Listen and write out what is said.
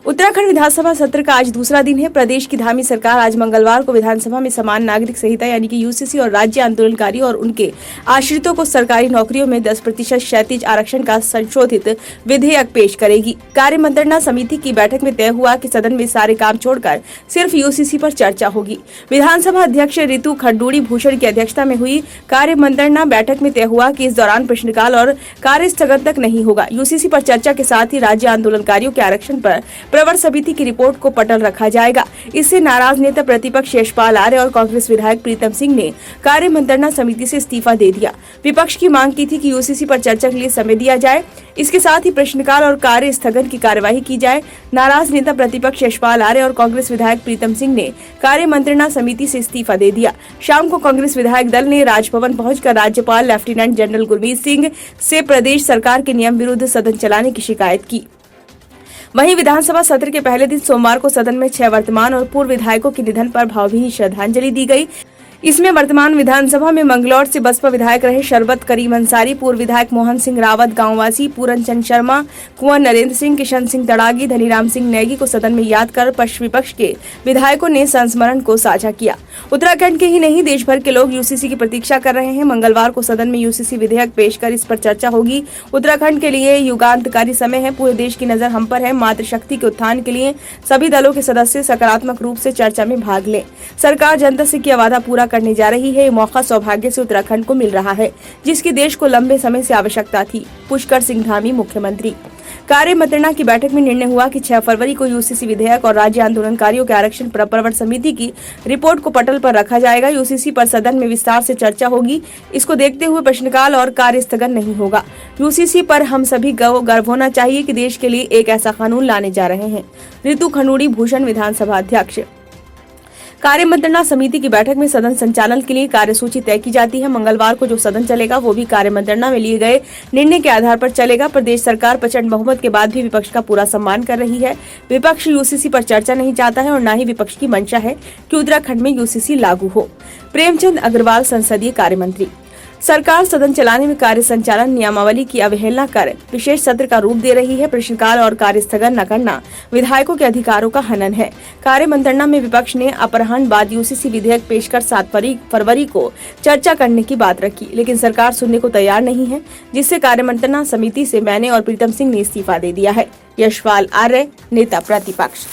उत्तराखंड विधानसभा सत्र का आज दूसरा दिन है। प्रदेश की धामी सरकार आज मंगलवार को विधानसभा में समान नागरिक संहिता यानी कि यूसीसी और राज्य आंदोलनकारी और उनके आश्रितों को सरकारी नौकरियों में 10% क्षैतिज आरक्षण का संशोधित विधेयक पेश करेगी। कार्य मंत्रणा समिति की बैठक में तय हुआ कि सदन में सारे काम छोड़कर सिर्फ यूसीसी पर चर्चा होगी। विधानसभा अध्यक्ष ऋतु खंडूड़ी भूषण की अध्यक्षता में हुई कार्य मंत्रणा बैठक में तय हुआ कि इस दौरान प्रश्नकाल और कार्य स्थगन तक नहीं होगा। यूसीसी पर चर्चा के साथ ही राज्य आंदोलनकारियों के आरक्षण पर प्रवर समिति की रिपोर्ट को पटल रखा जाएगा। इससे नाराज नेता प्रतिपक्ष यशपाल आर्य और कांग्रेस विधायक प्रीतम सिंह ने कार्य मंत्रणा समिति से इस्तीफा दे दिया। विपक्ष की मांग की थी कि यूसीसी पर चर्चा के लिए समय दिया जाए, इसके साथ ही प्रश्नकाल और कार्य स्थगन की कार्यवाही की जाए। नाराज नेता प्रतिपक्ष यशपाल आर्य और कांग्रेस विधायक प्रीतम सिंह ने कार्य मंत्रणा समिति से इस्तीफा दे दिया। शाम को कांग्रेस विधायक दल ने राजभवन पहुंचकर राज्यपाल लेफ्टिनेंट जनरल गुरमीत सिंह से प्रदेश सरकार के नियम विरुद्ध सदन चलाने की शिकायत की। वहीं विधानसभा सत्र के पहले दिन सोमवार को सदन में 6 वर्तमान और पूर्व विधायकों के निधन पर भावभीनी श्रद्धांजलि दी गई। इसमें वर्तमान विधानसभा में मंगलौर से बसपा विधायक रहे शरबत करीम अंसारी, पूर्व विधायक मोहन सिंह रावत गांववासी, पूरन चंद शर्मा, कुंवर नरेंद्र सिंह, किशन सिंह तड़ागी, धनीराम सिंह नेगी को सदन में याद कर पक्ष विपक्ष के विधायकों ने संस्मरण को साझा किया। उत्तराखंड के ही नहीं देश भर के लोग यूसीसी की प्रतीक्षा कर रहे हैं। मंगलवार को सदन में यूसीसी विधेयक पेश कर इस पर चर्चा होगी। उत्तराखंड के लिए युगांतकारी समय है। पूरे देश की नजर हम पर है। मातृशक्ति के उत्थान के लिए सभी दलों के सदस्य सकारात्मक रूप से चर्चा में भाग लें। सरकार जनता से किया वादा पूरा करने जा रही है। ये मौका सौभाग्य से उत्तराखंड को मिल रहा है, जिसकी देश को लंबे समय से आवश्यकता थी। पुष्कर सिंह धामी मुख्यमंत्री। कार्य मंत्रणा की बैठक में निर्णय हुआ कि 6 फरवरी को यूसीसी विधेयक और राज्य आंदोलनकारियों के आरक्षण पर प्रवर समिति की रिपोर्ट को पटल पर रखा जाएगा। यूसीसी पर सदन में विस्तार से चर्चा होगी। इसको देखते हुए प्रश्नकाल और कार्य स्थगन नहीं होगा। यूसीसी पर हम सभी गर्व होना चाहिए कि देश के लिए एक ऐसा कानून लाने जा रहे हैं। ऋतु खंडूड़ी भूषण विधानसभा अध्यक्ष। कार्य मंत्रणा समिति की बैठक में सदन संचालन के लिए कार्यसूची तय की जाती है। मंगलवार को जो सदन चलेगा वो भी कार्य मंत्रणा में लिए गए निर्णय के आधार पर चलेगा। प्रदेश सरकार प्रचंड बहुमत के बाद भी विपक्ष का पूरा सम्मान कर रही है। विपक्ष यूसीसी पर चर्चा नहीं चाहता है और न ही विपक्ष की मंशा है कि उत्तराखंड में यूसीसी लागू हो। प्रेमचंद अग्रवाल संसदीय कार्य मंत्री। सरकार सदन चलाने में कार्य संचालन नियमावली की अवहेलना कर विशेष सत्र का रूप दे रही है। प्रश्नकाल और कार्य स्थगन न करना विधायकों के अधिकारों का हनन है। कार्य मंत्रणा में विपक्ष ने अपराह्न बाद यूसीसी विधेयक पेश कर 7 फरवरी को चर्चा करने की बात रखी, लेकिन सरकार सुनने को तैयार नहीं है, जिससे कार्य मंत्रणा समिति से मैंने और प्रीतम सिंह ने इस्तीफा दे दिया है। यशपाल आर्य नेता प्रतिपक्ष।